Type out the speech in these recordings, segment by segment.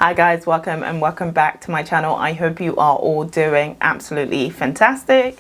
Hi guys, welcome back to my channel. I hope you are all doing absolutely fantastic.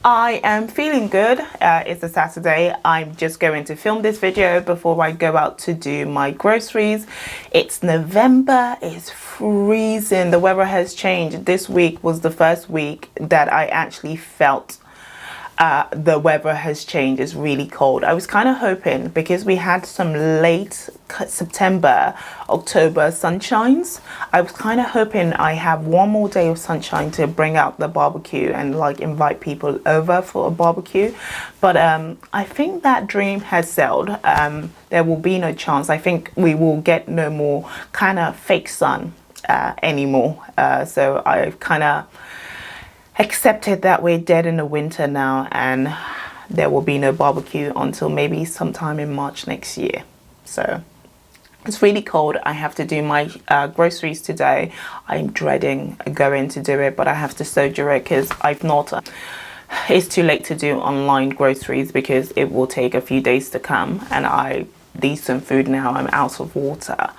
I am feeling good. It's a Saturday. I'm just going to film this video before I go out to do my groceries. It's November, it's freezing. The weather has changed. This week was the first week that I actually felt the weather has changed. It's really cold. I was kind of hoping, because we had some late September, October sunshines, I was kind of hoping I have one more day of sunshine to bring out the barbecue and like invite people over for a barbecue. But I think that dream has sailed. There will be no chance. I think we will get no more kind of fake sun anymore. So I've kind of accepted that we're dead in the winter now, and there will be no barbecue until maybe sometime in March next year. So it's really cold. I have to do my groceries today. I'm dreading going to do it, but I have to soldier it because I've not it's too late to do online groceries because it will take a few days to come, and I need some food now. I'm out of water.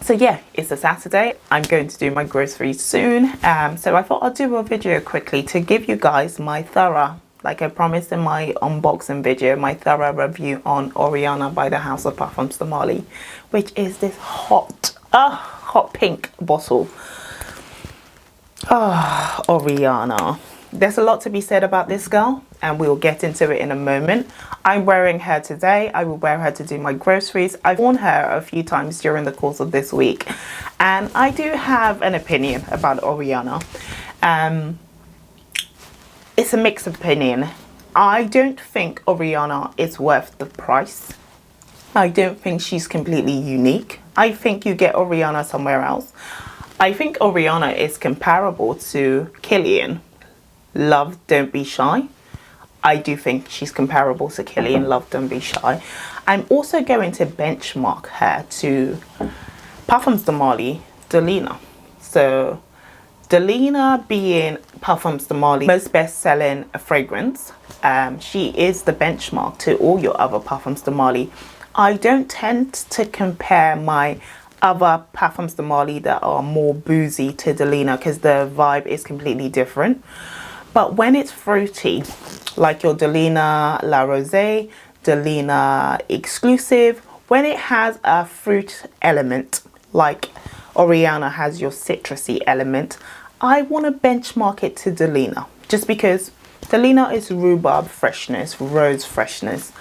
So yeah, it's a Saturday. I'm going to do my groceries soon. So I thought I'd do a video quickly to give you guys my thorough, like I promised in my unboxing video, my thorough review on Oriana by the House of Parfums de Marly, which is this hot pink bottle. Oh, Oriana. There's a lot to be said about this girl, and we'll get into it in a moment. I'm wearing her today. I will wear her to do my groceries. I've worn her a few times during the course of this week, and I do have an opinion about Oriana. It's a mixed opinion. I don't think Oriana is worth the price. I don't think she's completely unique. I think you get Oriana somewhere else. I think Oriana is comparable to Kilian. Love Don't Be Shy. I do think she's comparable to Kilian, Love Don't Be Shy. I'm also going to benchmark her to Parfums de Marly, Delina. So Delina being Parfums de Marly most best-selling fragrance, she is the benchmark to all your other Parfums de Marly. I don't tend to compare my other Parfums de Marly that are more boozy to Delina because the vibe is completely different. But when it's fruity, like your Delina La Rosée, Delina Exclusive, when it has a fruit element, like Oriana has your citrusy element, I want to benchmark it to Delina. Just because Delina is rhubarb freshness, rose freshness,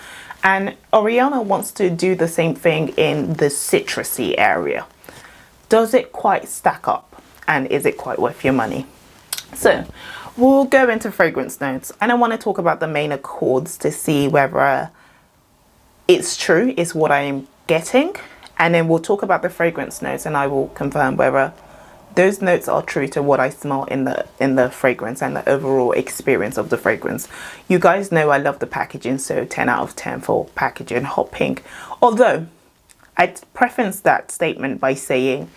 and Oriana wants to do the same thing in the citrusy area. Does it quite stack up? And is it quite worth your money? So we'll go into fragrance notes, and I want to talk about the main accords to see whether it's true, is what I'm getting, and then we'll talk about the fragrance notes, and I will confirm whether those notes are true to what I smell in the fragrance and the overall experience of the fragrance. You guys know I love the packaging, so 10 out of 10 for packaging. Hot pink, although I'd preface that statement by saying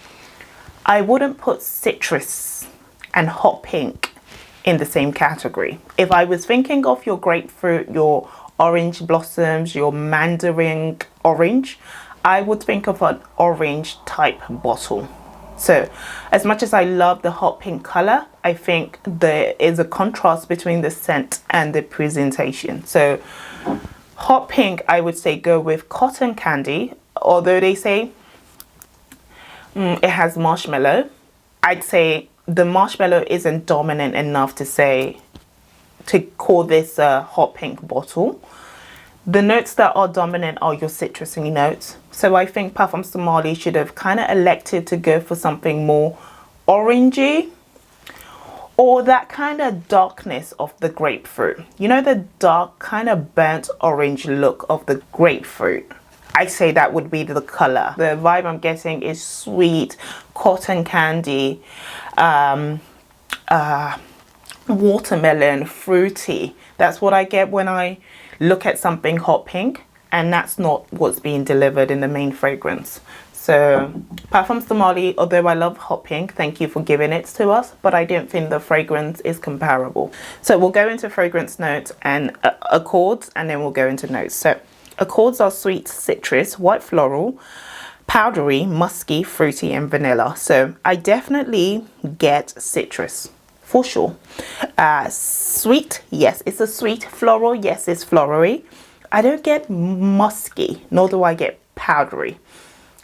I wouldn't put citrus and hot pink in the same category. If I was thinking of your grapefruit, your orange blossoms, your mandarin orange, I would think of an orange type bottle. So as much as I love the hot pink color, I think there is a contrast between the scent and the presentation. So hot pink, I would say go with cotton candy, although they say it has marshmallow. I'd say the marshmallow isn't dominant enough to call this a hot pink bottle. The notes that are dominant are your citrusy notes. So I think Parfums de Marly should have kind of elected to go for something more orangey, or that kind of darkness of the grapefruit. You know, the dark kind of burnt orange look of the grapefruit. I say that would be the color. The vibe I'm getting is sweet, cotton candy, watermelon, fruity. That's what I get when I look at something hot pink, and that's not what's being delivered in the main fragrance. So Parfums de Marly, although I love hot pink, thank you for giving it to us, but I don't think the fragrance is comparable. So we'll go into fragrance notes and accords, and then we'll go into notes. So accords are sweet citrus, white floral, powdery, musky, fruity, and vanilla. So I definitely get citrus for sure. Sweet, yes, it's a sweet. Floral, yes, it's florally. I don't get musky, nor do I get powdery.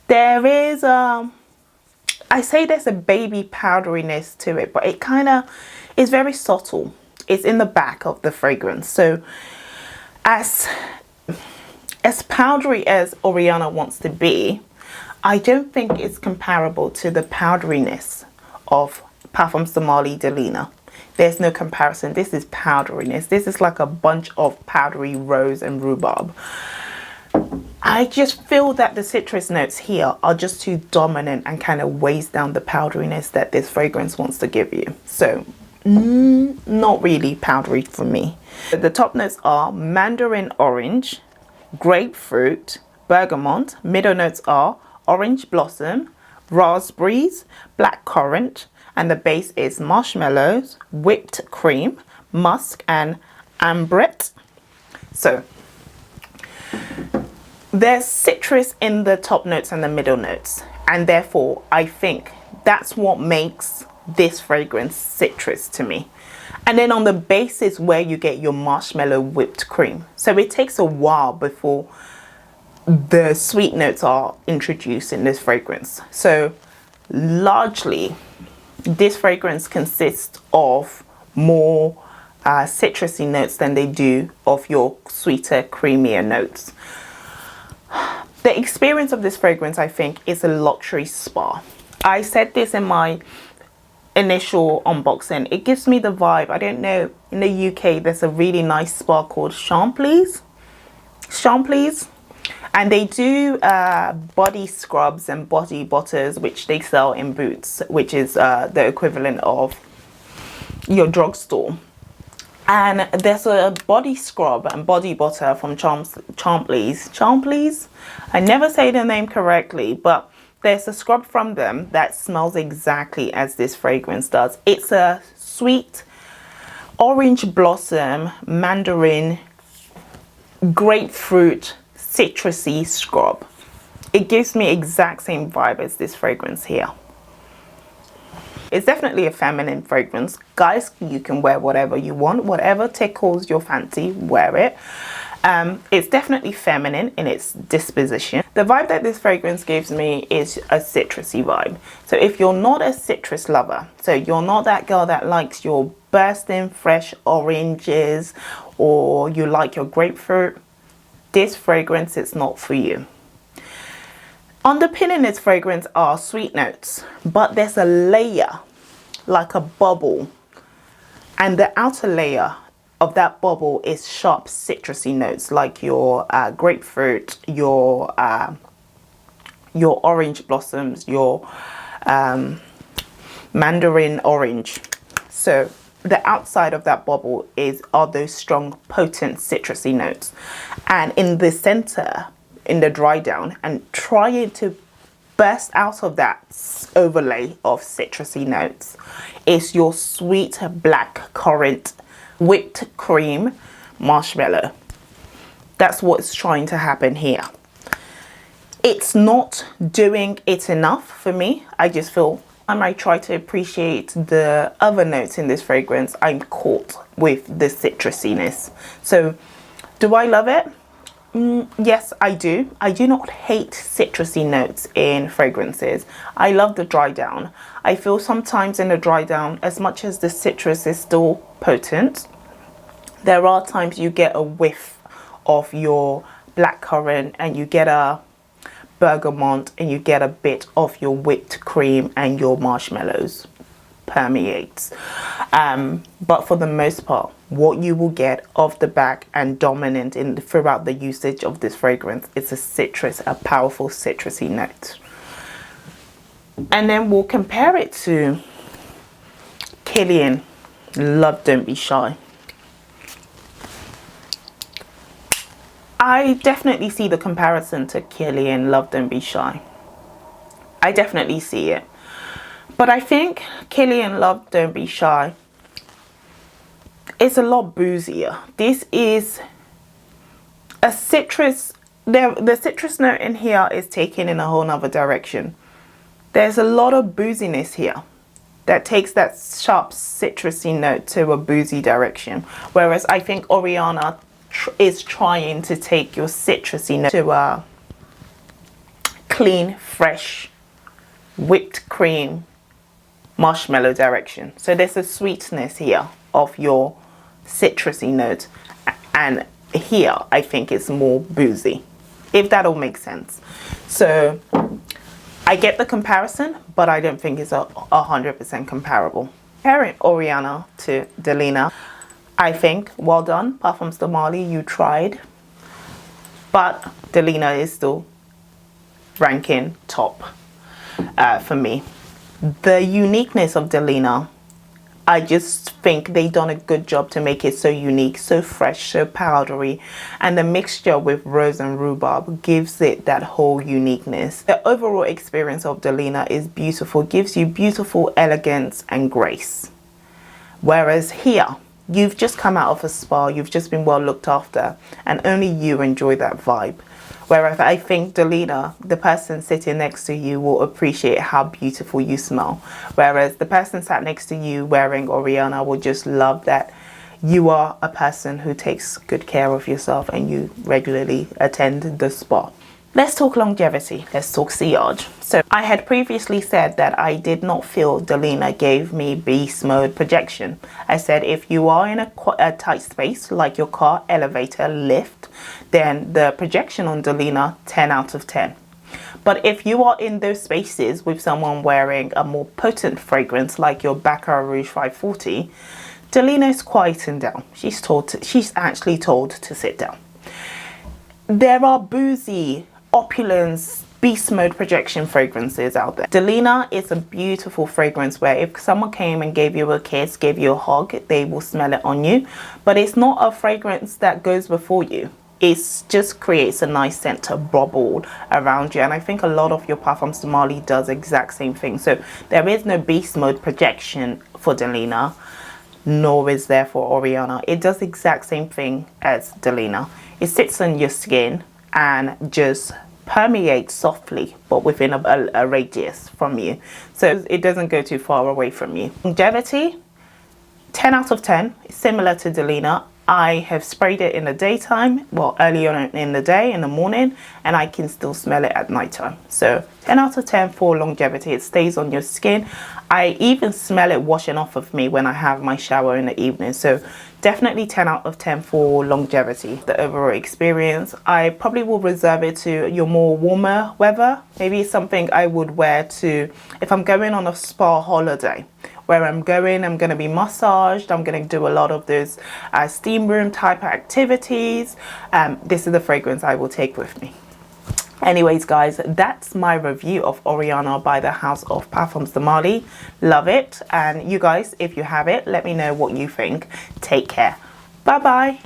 There is I say there's a baby powderiness to it, but it kind of is very subtle. It's in the back of the fragrance. So as powdery as Oriana wants to be, I don't think it's comparable to the powderiness of Parfums de Marly de Lina. There's no comparison. This is powderiness. This is like a bunch of powdery rose and rhubarb. I just feel that the citrus notes here are just too dominant and kind of weighs down the powderiness that this fragrance wants to give you. So not really powdery for me. The top notes are mandarin orange, grapefruit, bergamot. Middle notes are orange blossom, raspberries, blackcurrant, and the base is marshmallows, whipped cream, musk, and ambrette. So there's citrus in the top notes and the middle notes, and therefore I think that's what makes this fragrance citrus to me. And then on the base is where you get your marshmallow whipped cream. So it takes a while before the sweet notes are introduced in this fragrance. So largely this fragrance consists of more citrusy notes than they do of your sweeter, creamier notes. The experience of this fragrance, I think, is a luxury spa. I said this in my initial unboxing. It gives me the vibe. I don't know, in the UK there's a really nice spa called Champli's, and they do body scrubs and body butters, which they sell in Boots, which is the equivalent of your drugstore. And there's a body scrub and body butter from Champli's. I never say the name correctly, but there's a scrub from them that smells exactly as this fragrance does. It's a sweet orange blossom, mandarin, grapefruit, citrusy scrub. It gives me exact same vibe as this fragrance here. It's definitely a feminine fragrance. Guys, you can wear whatever you want, whatever tickles your fancy, wear it. It's definitely feminine in its disposition. The vibe that this fragrance gives me is a citrusy vibe. So if you're not a citrus lover, so you're not that girl that likes your bursting fresh oranges, or you like your grapefruit, this fragrance is not for you. Underpinning this fragrance are sweet notes, but there's a layer, like a bubble, and the outer layer of that bubble is sharp citrusy notes, like your grapefruit, your orange blossoms, your mandarin orange. So the outside of that bubble are those strong, potent citrusy notes, and in the center, in the dry down, and trying to burst out of that overlay of citrusy notes is your sweet black currant, whipped cream, marshmallow. That's what's trying to happen here. It's not doing it enough for me. I just feel when I try to appreciate the other notes in this fragrance, I'm caught with the citrusiness. So do I love it? Yes, I do. I do not hate citrusy notes in fragrances. I love the dry down. I feel sometimes in the dry down, as much as the citrus is still potent, there are times you get a whiff of your blackcurrant and you get a bergamot and you get a bit of your whipped cream and your marshmallows permeates. But for the most part, what you will get off the back and dominant throughout the usage of this fragrance is a powerful citrusy note. And then we'll compare it to Kilian Love Don't Be Shy. I definitely see the comparison to Kilian Love Don't Be Shy. I definitely see it. But I think Kilian Love Don't Be Shy is a lot boozier. This is a citrus the citrus note in here is taken in a whole nother direction. There's a lot of booziness here that takes that sharp citrusy note to a boozy direction. Whereas I think Oriana is trying to take your citrusy note to a clean, fresh, whipped cream, marshmallow direction. So there's a sweetness here of your citrusy note, and here I think it's more boozy, if that all makes sense. So I get the comparison, but I don't think it's 100% comparable. Comparing Oriana to Delina, I think, well done, Parfums de Marly, you tried. But Delina is still ranking top for me. The uniqueness of Delina, I just think they done a good job to make it so unique, so fresh, so powdery, and the mixture with rose and rhubarb gives it that whole uniqueness. The overall experience of Delina is beautiful, gives you beautiful elegance and grace. Whereas here, you've just come out of a spa, you've just been well looked after, and only you enjoy that vibe. Whereas I think Delina, the person sitting next to you will appreciate how beautiful you smell. Whereas the person sat next to you wearing Oriana will just love that you are a person who takes good care of yourself and you regularly attend the spa. Let's talk longevity. Let's talk sillage. So I had previously said that I did not feel Delina gave me beast mode projection. I said if you are in a tight space like your car, elevator, lift, then the projection on Delina, 10 out of 10. But if you are in those spaces with someone wearing a more potent fragrance like your Baccarat Rouge 540, Delina is quieting down. She's actually told to sit down. There are boozy, opulence, beast mode projection fragrances out there. Delina is a beautiful fragrance where if someone came and gave you a kiss, gave you a hug, they will smell it on you. But it's not a fragrance that goes before you. It just creates a nice scent to bubble around you. And I think a lot of your Parfums de Marly does the exact same thing. So there is no beast mode projection for Delina, nor is there for Oriana. It does the exact same thing as Delina. It sits on your skin and just permeates softly, but within a radius from you. So it doesn't go too far away from you. Longevity, 10 out of 10, similar to Delina. I have sprayed it in the daytime, well, early on in the day, in the morning, and I can still smell it at nighttime. So 10 out of 10 for longevity. It stays on your skin. I even smell it washing off of me when I have my shower in the evening. So definitely 10 out of 10 for longevity. The overall experience, I probably will reserve it to your more warmer weather. Maybe something I would wear to, if I'm going on a spa holiday, where I'm going to be massaged, I'm going to do a lot of those steam room type activities. This is the fragrance I will take with me. Anyways, guys, that's my review of Oriana by the House of Parfums de Marly. Love it. And you guys, if you have it, let me know what you think. Take care. Bye bye.